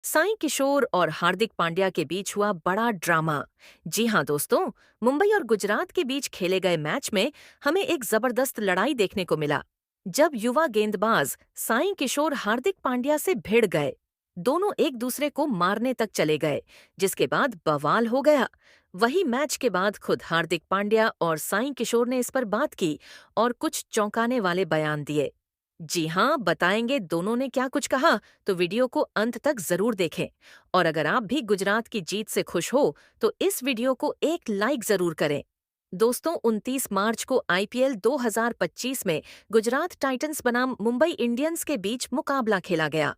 साई किशोर और हार्दिक पांड्या के बीच हुआ बड़ा ड्रामा। जी हाँ दोस्तों, मुंबई और गुजरात के बीच खेले गए मैच में हमें एक जबरदस्त लड़ाई देखने को मिला। जब युवा गेंदबाज साई किशोर हार्दिक पांड्या से भिड़ गए, दोनों एक दूसरे को मारने तक चले गए, जिसके बाद बवाल हो गया। वही मैच के बाद खुद हार्दिक पांड्या और साई किशोर ने इस पर बात की और कुछ चौंकाने वाले बयान दिए। जी हाँ, बताएंगे दोनों ने क्या कुछ कहा, तो वीडियो को अंत तक जरूर देखें। और अगर आप भी गुजरात की जीत से खुश हो, तो इस वीडियो को एक लाइक जरूर करें। दोस्तों, 29 मार्च को आईपीएल 2025 में गुजरात टाइटंस बनाम मुंबई इंडियंस के बीच मुकाबला खेला गया।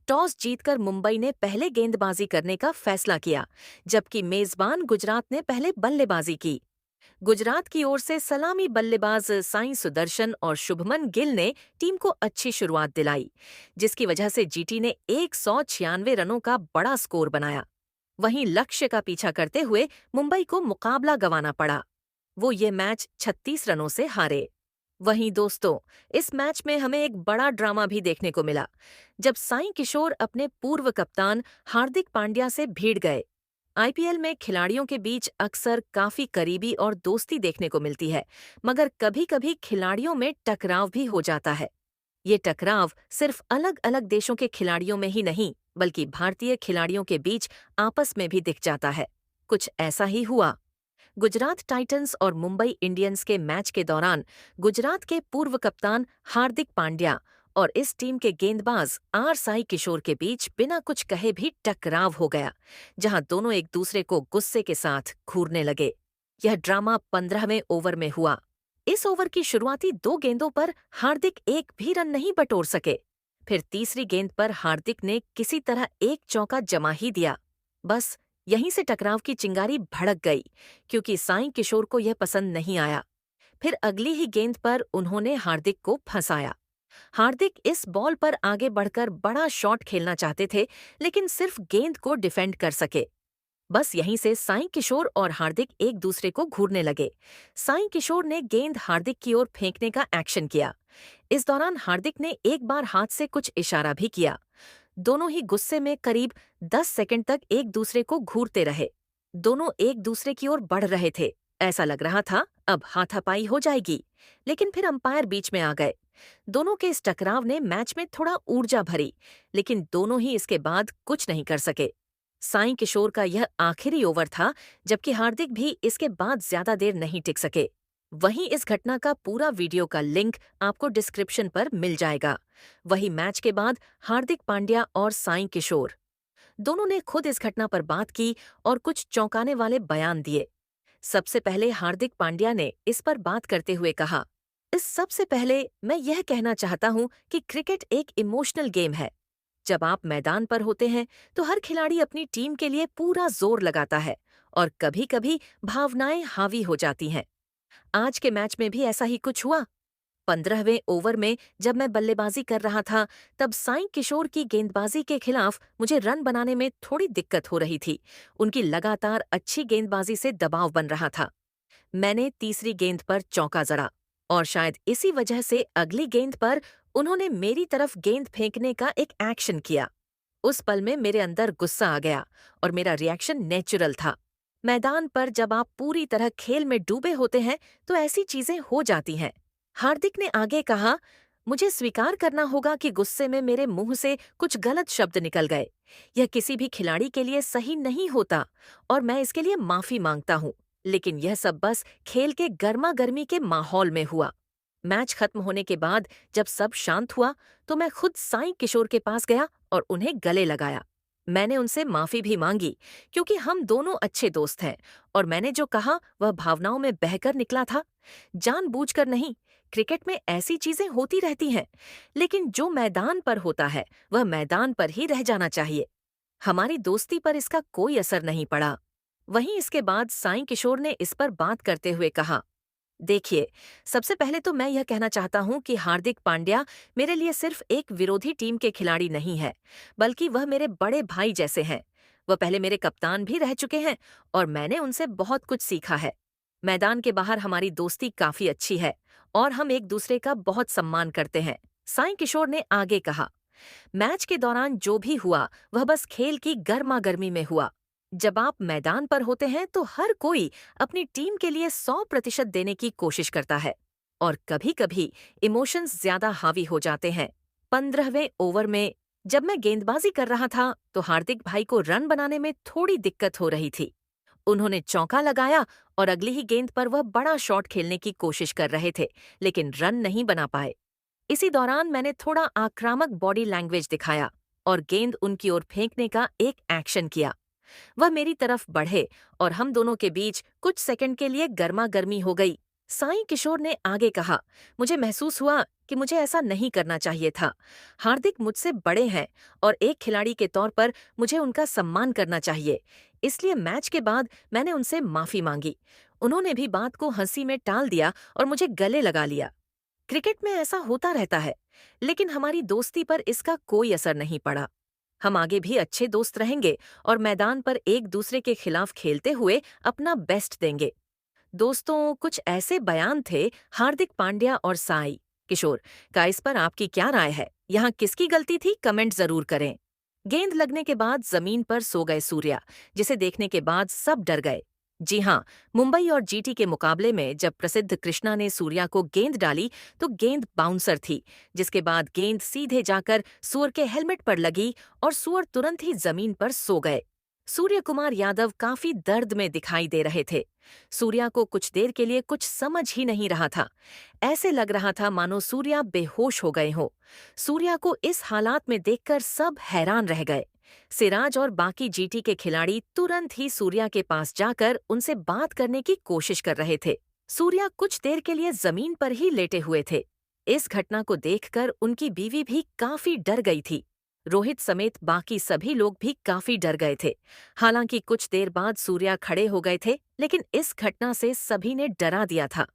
टॉस जीतकर मुंबई ने पहले गेंदबाजी करने का फैसला किया, जबकि मेजबान गुजरात ने पहले बल्लेबाजी की। गुजरात की ओर से सलामी बल्लेबाज साई सुदर्शन और शुभमन गिल ने टीम को अच्छी शुरुआत दिलाई, जिसकी वजह से जीटी ने 196 रनों का बड़ा स्कोर बनाया। वहीं लक्ष्य का पीछा करते हुए मुंबई को मुकाबला गंवाना पड़ा। वो ये मैच 36 रनों से हारे। वहीं दोस्तों, इस मैच में हमें एक बड़ा ड्रामा भी देखने को मिला, जब साई किशोर अपने पूर्व कप्तान हार्दिक पांड्या से भिड़ गए। आईपीएल में खिलाड़ियों के बीच अक्सर काफी करीबी और दोस्ती देखने को मिलती है, मगर कभी-कभी खिलाड़ियों में टकराव भी हो जाता है। ये टकराव सिर्फ अलग-अलग देशों के खिलाड़ियों में ही नहीं, बल्कि भारतीय खिलाड़ियों के बीच आपस में भी दिख जाता है। कुछ ऐसा ही हुआ। गुजरात टाइटंस और मुंबई इंडियंस के मैच के दौरान गुजरात के पूर्व कप्तान हार्दिक पांड्या और इस टीम के गेंदबाज आर साई किशोर के बीच बिना कुछ कहे भी टकराव हो गया, जहां दोनों एक दूसरे को गुस्से के साथ घूरने लगे। यह ड्रामा 15वें ओवर में हुआ। इस ओवर की शुरुआती 2 गेंदों पर हार्दिक एक भी रन नहीं बटोर सके। फिर तीसरी गेंद पर हार्दिक ने किसी तरह एक चौका जमा ही दिया। बस यहीं से टकराव की चिंगारी भड़क गई, क्योंकि साई किशोर को यह पसंद नहीं आया। फिर अगली ही गेंद पर उन्होंने हार्दिक को फंसाया। हार्दिक इस बॉल पर आगे बढ़कर बड़ा शॉट खेलना चाहते थे, लेकिन सिर्फ गेंद को डिफेंड कर सके। बस यहीं से साई किशोर और हार्दिक एक दूसरे को घूरने लगे। साई किशोर ने गेंद हार्दिक की ओर फेंकने का एक्शन किया। इस दौरान हार्दिक ने एक बार हाथ से कुछ इशारा भी किया। दोनों ही गुस्से में करीब 10 सेकंड तक एक दूसरे को घूरते रहे। दोनों एक दूसरे की ओर बढ़ रहे थे। ऐसा लग रहा था अब हाथापाई हो जाएगी, लेकिन फिर अंपायर बीच में आ गए। दोनों के इस टकराव ने मैच में थोड़ा ऊर्जा भरी, लेकिन दोनों ही इसके बाद कुछ नहीं कर सके। साई किशोर का यह आखिरी ओवर था, जबकि हार्दिक भी इसके बाद ज्यादा देर नहीं टिक सके। वहीं इस घटना का पूरा वीडियो का लिंक आपको डिस्क्रिप्शन पर मिल जाएगा। वही मैच के बाद हार्दिक पांड्या और साई किशोर दोनों ने खुद इस घटना पर बात की और कुछ चौंकाने वाले बयान दिए। सबसे पहले हार्दिक पांड्या ने इस पर बात करते हुए कहा, इस सबसे पहले मैं यह कहना चाहता हूं कि क्रिकेट एक इमोशनल गेम है। जब आप मैदान पर होते हैं, तो हर खिलाड़ी अपनी टीम के लिए पूरा जोर लगाता है और कभी-कभी भावनाएं हावी हो जाती हैं। आज के मैच में भी ऐसा ही कुछ हुआ। 15वें ओवर में जब मैं बल्लेबाजी कर रहा था, तब साई किशोर की गेंदबाजी के खिलाफ मुझे रन बनाने में थोड़ी दिक्कत हो रही थी। उनकी लगातार अच्छी गेंदबाजी से दबाव बन रहा था। मैंने तीसरी गेंद पर चौका जड़ा और शायद इसी वजह से अगली गेंद पर उन्होंने मेरी तरफ गेंद फेंकने का एक एक्शन किया। उस पल में मेरे अंदर गुस्सा आ गया और मेरा रिएक्शन नेचुरल था। मैदान पर जब आप पूरी तरह खेल में डूबे होते हैं, तो ऐसी चीजें हो जाती हैं। हार्दिक ने आगे कहा, मुझे स्वीकार करना होगा कि गुस्से में मेरे मुंह से कुछ गलत शब्द निकल गए। यह किसी भी खिलाड़ी के लिए सही नहीं होता और मैं इसके लिए माफी मांगता हूँ। लेकिन यह सब बस खेल के गर्मा गर्मी के माहौल में हुआ। मैच खत्म होने के बाद जब सब शांत हुआ, तो मैं खुद साई किशोर के पास गया और उन्हें गले लगाया। मैंने उनसे माफी भी मांगी, क्योंकि हम दोनों अच्छे दोस्त हैं और मैंने जो कहा वह भावनाओं में बहकर निकला था, जानबूझकर नहीं। क्रिकेट में ऐसी चीजें होती रहती हैं, लेकिन जो मैदान पर होता है वह मैदान पर ही रह जाना चाहिए। हमारी दोस्ती पर इसका कोई असर नहीं पड़ा। वहीं इसके बाद साई किशोर ने इस पर बात करते हुए कहा, देखिए, सबसे पहले तो मैं यह कहना चाहता हूं कि हार्दिक पांड्या मेरे लिए सिर्फ एक विरोधी टीम के खिलाड़ी नहीं है, बल्कि वह मेरे बड़े भाई जैसे हैं। वह पहले मेरे कप्तान भी रह चुके हैं और मैंने उनसे बहुत कुछ सीखा है। मैदान के बाहर हमारी दोस्ती काफी अच्छी है और हम एक दूसरे का बहुत सम्मान करते हैं। साई किशोर ने आगे कहा, मैच के दौरान जो भी हुआ वह बस खेल की गर्मा गर्मी में हुआ। जब आप मैदान पर होते हैं तो हर कोई अपनी टीम के लिए 100% देने की कोशिश करता है और कभी-कभी इमोशंस ज्यादा हावी हो जाते हैं। 15वें ओवर में जब मैं गेंदबाजी कर रहा था तो हार्दिक भाई को रन बनाने में थोड़ी दिक्कत हो रही थी। उन्होंने चौका लगाया और अगली ही गेंद पर वह बड़ा शॉट खेलने की कोशिश कर रहे थे, लेकिन रन नहीं बना पाए। इसी दौरान मैंने थोड़ा आक्रामक बॉडी लैंग्वेज दिखाया और गेंद उनकी ओर फेंकने का एक एक्शन किया। वह मेरी तरफ बढ़े और हम दोनों के बीच कुछ सेकंड के लिए गर्मा गर्मी हो गई। साईं किशोर ने आगे कहा, मुझे महसूस हुआ कि मुझे ऐसा नहीं करना चाहिए था। हार्दिक मुझसे बड़े हैं और एक खिलाड़ी के तौर पर मुझे उनका सम्मान करना चाहिए। इसलिए मैच के बाद मैंने उनसे माफी मांगी। उन्होंने भी बात को हंसी में टाल दिया और मुझे गले लगा लिया। क्रिकेट में ऐसा होता रहता है, लेकिन हमारी दोस्ती पर इसका कोई असर नहीं पड़ा। हम आगे भी अच्छे दोस्त रहेंगे और मैदान पर एक दूसरे के खिलाफ खेलते हुए अपना बेस्ट देंगे। दोस्तों, कुछ ऐसे बयान थे हार्दिक पांड्या और साई किशोर का। इस पर आपकी क्या राय है? यहाँ किसकी गलती थी? कमेंट जरूर करें। गेंद लगने के बाद जमीन पर सो गए सूर्या, जिसे देखने के बाद सब डर गए। जी हाँ, मुंबई और जीटी के मुकाबले में जब प्रसिद्ध कृष्णा ने सूर्या को गेंद डाली तो गेंद बाउंसर थी, जिसके बाद गेंद सीधे जाकर सुअर के हेलमेट पर लगी और सुअर तुरंत ही जमीन पर सो गए। सूर्य कुमार यादव काफी दर्द में दिखाई दे रहे थे। सूर्या को कुछ देर के लिए कुछ समझ ही नहीं रहा था। ऐसे लग रहा था मानो सूर्या बेहोश हो गए हो। सूर्या को इस हालात में देखकर सब हैरान रह गए। सिराज और बाकी जीटी के खिलाड़ी तुरंत ही सूर्या के पास जाकर उनसे बात करने की कोशिश कर रहे थे। सूर्या कुछ देर के लिए जमीन पर ही लेटे हुए थे। इस घटना को देखकर उनकी बीवी भी काफी डर गई थी। रोहित समेत बाकी सभी लोग भी काफी डर गए थे। हालांकि कुछ देर बाद सूर्या खड़े हो गए थे, लेकिन इस घटना से सभी ने डरा दिया था।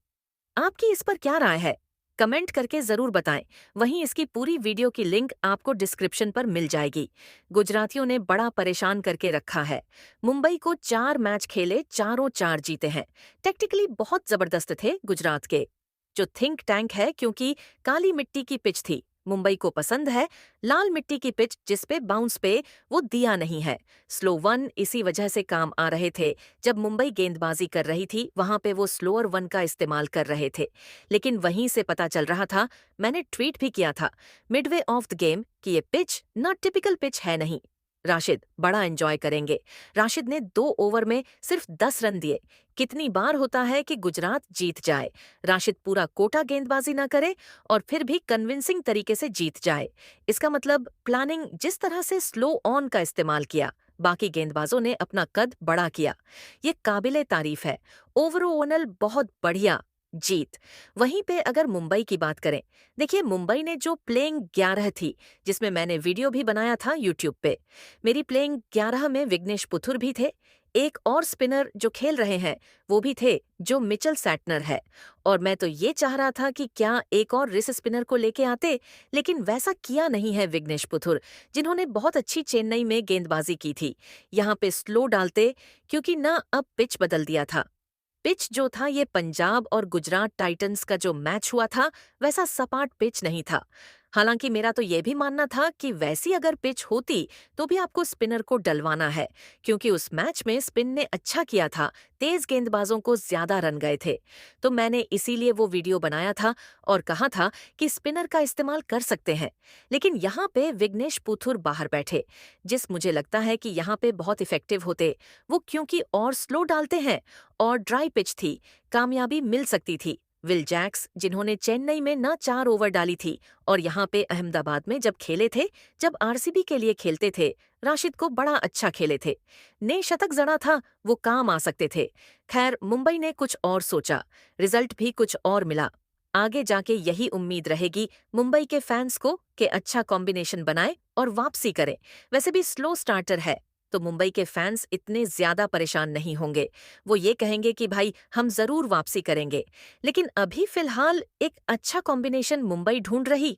आपकी इस पर क्या राय है? कमेंट करके जरूर बताएं। वहीं इसकी पूरी वीडियो की लिंक आपको डिस्क्रिप्शन पर मिल जाएगी। गुजरातियों ने बड़ा परेशान करके रखा है। मुंबई को 4 मैच खेले, चारों 4 जीते हैं। टेक्टिकली बहुत जबरदस्त थे गुजरात के। जो थिंक टैंक है, क्योंकि काली मिट्टी की पिच थी, मुंबई को पसंद है। लाल मिट्टी की पिच जिसपे बाउंस पे वो दिया नहीं है। स्लो वन इसी वजह से काम आ रहे थे। जब मुंबई गेंदबाजी कर रही थी वहां पे वो स्लोअर वन का इस्तेमाल कर रहे थे, लेकिन वहीं से पता चल रहा था, मैंने ट्वीट भी किया था मिडवे ऑफ द गेम कि ये पिच ना टिपिकल पिच है नहीं। राशिद बड़ा एंजॉय करेंगे। राशिद ने 2 ओवर में सिर्फ 10 रन दिए। कितनी बार होता है कि गुजरात जीत जाए, राशिद पूरा कोटा गेंदबाजी ना करे और फिर भी कन्विंसिंग तरीके से जीत जाए। इसका मतलब प्लानिंग जिस तरह से स्लो ऑन का इस्तेमाल किया, बाकी गेंदबाजों ने अपना कद बड़ा किया। ये काबिले तारीफ है। ओवरऑल बहुत बढ़िया जीत। वहीं पे अगर मुंबई की बात करें, देखिए मुंबई ने जो प्लेइंग 11 थी, जिसमें मैंने वीडियो भी बनाया था यूट्यूब पे। मेरी प्लेइंग 11 में विग्नेश पुथुर भी थे। एक और स्पिनर जो खेल रहे हैं वो भी थे, जो मिचेल सैटनर है। और मैं तो ये चाह रहा था कि क्या एक और रिस स्पिनर को लेके आते, लेकिन वैसा किया नहीं है विग्नेश पुथुर, जिन्होंने बहुत अच्छी चेन्नई में गेंदबाजी की थी। यहाँ पे स्लो डालते, क्योंकि ना अब पिच बदल दिया था। पिच जो था ये पंजाब और गुजरात टाइटंस का जो मैच हुआ था वैसा सपाट पिच नहीं था। हालांकि मेरा तो ये भी मानना था कि वैसी अगर पिच होती तो भी आपको स्पिनर को डलवाना है, क्योंकि उस मैच में स्पिन ने अच्छा किया था, तेज गेंदबाजों को ज्यादा रन गए थे। तो मैंने इसीलिए वो वीडियो बनाया था और कहा था कि स्पिनर का इस्तेमाल कर सकते हैं। लेकिन यहाँ पे विग्नेश पुथुर बाहर बैठे, जिस मुझे लगता है कि यहाँ पे बहुत इफेक्टिव होते वो, क्योंकि और स्लो डालते हैं और ड्राई पिच थी, कामयाबी मिल सकती थी। विल जैक्स, जिन्होंने चेन्नई में ना 4 ओवर डाली थी और यहाँ पे अहमदाबाद में जब खेले थे, जब आरसीबी के लिए खेलते थे, राशिद को बड़ा अच्छा खेले थे, ने शतक जड़ा था, वो काम आ सकते थे। खैर, मुंबई ने कुछ और सोचा, रिजल्ट भी कुछ और मिला। आगे जाके यही उम्मीद रहेगी मुंबई के फैंस को कि अच्छा कॉम्बिनेशन बनाए और वापसी करें। वैसे भी स्लो स्टार्टर है तो मुंबई के फैंस इतने ज्यादा परेशान नहीं होंगे। वो ये कहेंगे कि भाई हम जरूर वापसी करेंगे। लेकिन अभी फिलहाल एक अच्छा कॉम्बिनेशन मुंबई ढूंढ रही